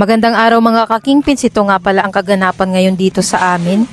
Magandang araw mga ka-Kingpins, ito nga pala ang kaganapan ngayon dito sa amin.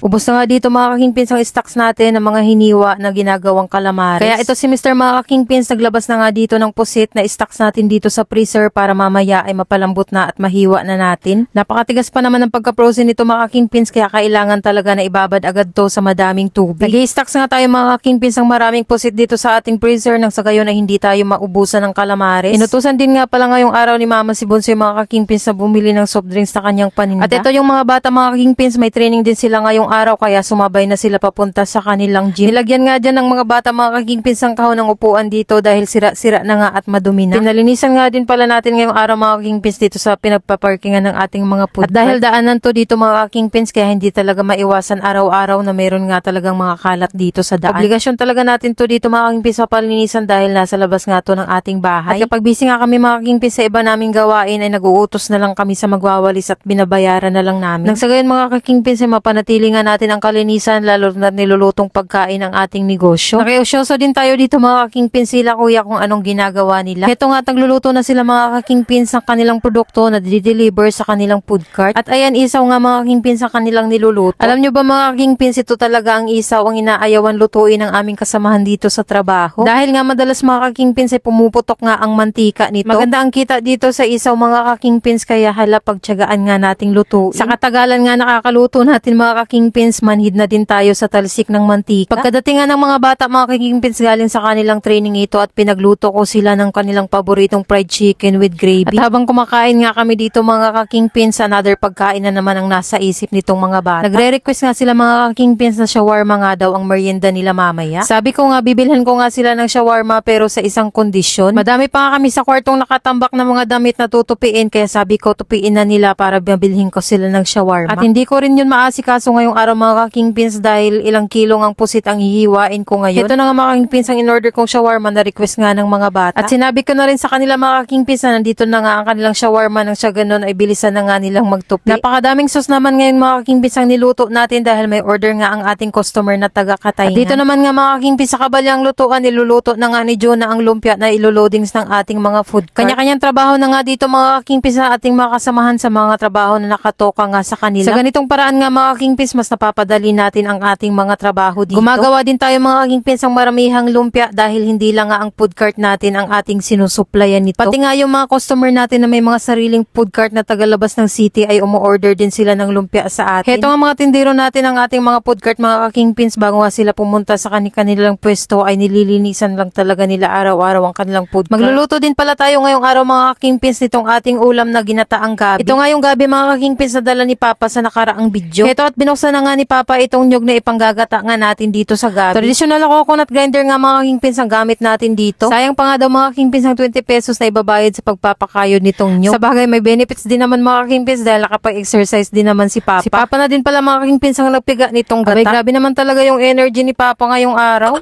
Ubos na nga dito mga ka-Kingpins ang stocks natin ng mga hiniwa na ginagawang calamares. Kaya ito si Mr. mga ka-Kingpins, naglabas na nga dito ng pusit na stocks natin dito sa freezer para mamaya ay mapalambot na at mahiwa na natin. Napakatigas pa naman ng pagka-frozen nito mga ka-Kingpins, kaya kailangan talaga na ibabad agad to sa madaming tubig. Nag-i-stocks nga tayo mga ka-Kingpins ng maraming pusit dito sa ating freezer nang sa gayon ay hindi tayo maubusan ng calamares. Inutusan din nga pala ngayong araw ni Mama si Bonsoy mga ka-Kingpins na bumili ng soft drinks na kanyang paninda. At ito yung mga bata mga ka-Kingpins, may training din sila ngayong araw kaya sumabay na sila papunta sa kanilang gym. Nilagyan nga dyan ng mga bata mga ka-Kingpins ang kahon ng upuan dito dahil sira-sira na nga at madumi na. Pinalinisan nga din pala natin ngayong araw mga ka-Kingpins dito sa pinagpaparkingan ng ating mga food. At dahil daanan to dito mga ka-Kingpins kaya hindi talaga maiwasan araw-araw na meron nga talagang mga kalat dito sa daan. Obligasyon talaga natin to dito mga ka-Kingpins sa palinisan dahil nasa labas nga to ng ating bahay. At kapag busy nga kami mga ka-Kingpins sa iba naming gawain ay nag-uutos na lang kami sa magwawalis at binabayaran na lang namin. Nang sa gayon mga ka-Kingpins ay mapanatili nga natin ang kalinisan lalo na nilulutong pagkain ng ating negosyo. Nakiusyoso din tayo dito mga ka-Kingpins sila kuya kung anong ginagawa nila. Heto nga nagluluto na sila mga ka-Kingpins ng kanilang produkto na di-deliver sa kanilang food cart. At ayan isaw nga mga ka-Kingpins ang kanilang niluluto. Alam nyo ba mga ka-Kingpins ito talaga ang isaw ang inaayawan lutuin ng aming kasamahan dito sa trabaho. Dahil nga madalas mga ka-Kingpins ay pumuputok nga ang mantika nito. Maganda ang kita dito sa isaw mga ka-Kingpins kaya hala pagtiyagaan nga nating lutuin. Sa katagalan nga nakakaluto natin mga ka-Kingpins manhid na din tayo sa talsik ng mantika. Pagkadating nga ng mga bata mga ka-Kingpins galing sa kanilang training ito at pinagluto ko sila ng kanilang paboritong fried chicken with gravy. At habang kumakain nga kami dito mga ka-Kingpins, another pagkain na naman ang nasa isip nitong mga bata. Nagre-request nga sila mga ka-Kingpins na shawarma nga daw ang merienda nila mamaya. Sabi ko nga bibilhan ko nga sila ng shawarma pero sa isang kondisyon. Madami pa nga kami sa kwartong nakatambak na mga damit na tutupiin kaya sabi ko tupiin na nila para bibilhin ko sila ng shawarma. At hindi ko rin yun maasikaso ngayong araw mga ka-Kingpins dahil ilang kilong ang pusit ang hihiwain ko ngayon. Ito na nga mga ka-Kingpins ang in-order kong shawarma na request nga ng mga bata. At sinabi ko na rin sa kanila mga ka-Kingpins na nandito na nga ang kanilang shawarma nang siya ganun ay bilisan na nga nilang magtupi. Napakadaming sauce naman ngayon mga ka-Kingpins ang niluto natin dahil may order nga ang ating customer na taga-Katayngan. At dito naman nga mga ka-Kingpins sa kabalyang lutuan niluluto na nga ni Jonah ang lumpia na iloloadings ng ating mga food cart. Kanya-kanyang trabaho na nga dito mga ka-Kingpins na ating mga kasamahan sa mga trabaho na nakatoka nga sa kanila. Sa ganitong paraan nga mga ka-Kingpins mas napapadali natin ang ating mga trabaho dito. Gumagawa din tayo mga ka-Kingpins ang maramihang lumpia dahil hindi lang nga ang food cart natin ang ating sinusuplayan nito. Pati nga yung mga customer natin na may mga sariling food cart na tagalabas ng city ay umu-order din sila ng lumpia sa atin. Heto nga mga tindero natin ang ating mga food cart mga ka-Kingpins bago nga sila pumunta sa kanilang pwesto ay nililinisan lang talaga nila araw-araw ang kanilang food cart. Magluluto din pala tayo ngayong araw mga ka-Kingpins nitong ating ulam na ginataang gabi. Ito nga yung gabi mga ka-Kingpins na dala ni Papa sa nakaraang video. Heto at binuksan na nga ni Papa itong nyug na ipanggagata nga natin dito sa gabi. Traditional na coconut grinder nga mga ka-Kingpins ang gamit natin dito. Sayang pa nga daw mga ka-Kingpins ang 20 pesos na ibabayad sa pagpapakayod nitong nyug. Sa bagay may benefits din naman mga ka-Kingpins dahil nakapag-exercise din naman si Papa. Si Papa na din pala mga ka-Kingpins ang nagpiga nitong gata. Abay, grabe naman talaga yung energy ni Papa ngayong araw.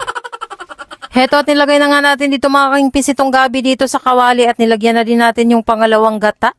Heto at nilagay na nga natin dito mga ka-Kingpins itong gabi dito sa kawali at nilagyan na din natin yung pangalawang gata.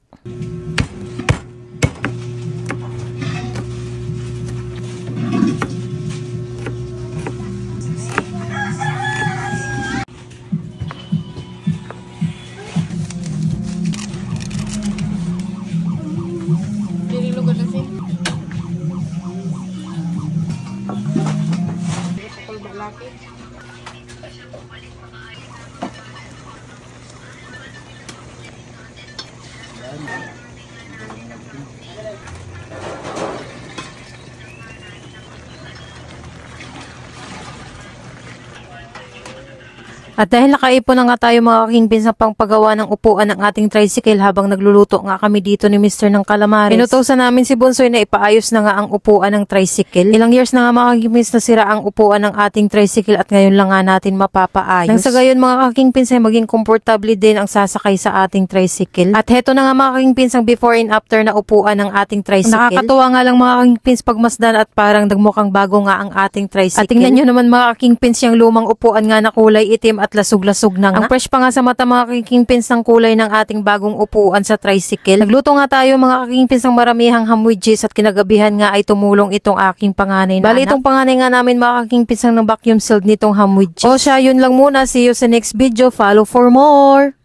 At dahil nakaipon na nga tayo mga ka-Kingpins sa pangpagawa ng upuan ng ating tricycle habang nagluluto nga kami dito ni Mr. ng calamares. Inutusan namin si Bonsoy na ipaayos na nga ang upuan ng tricycle. Ilang years na nga mga ka-Kingpins na sira ang upuan ng ating tricycle at ngayon lang nga natin mapapaayos. Nang sa gayon mga ka-Kingpins ay maging komportable din ang sasakay sa ating tricycle. At heto na nga mga ka-Kingpins ang before and after na upuan ng ating tricycle. Nakakatuwa nga lang mga ka-Kingpins pagmasdan at parang nagmukhang bago nga ang ating tricycle. At tingnan nyo naman mga ka-Kingpins yung lumang upuan nga na kulay itim at lasog-lasog na nga. Ang fresh pa nga sa mata mga kakingpins ng kulay ng ating bagong upuan sa tricycle. Nagluto nga tayo mga kakingpins ng maramihang ham with cheese at kinagabihan nga ay tumulong itong aking panganay na anak. Bali itong panganay nga namin mga kakingpins ng vacuum sealed nitong ham with cheese. O siya, yun lang muna. See you sa next video. Follow for more!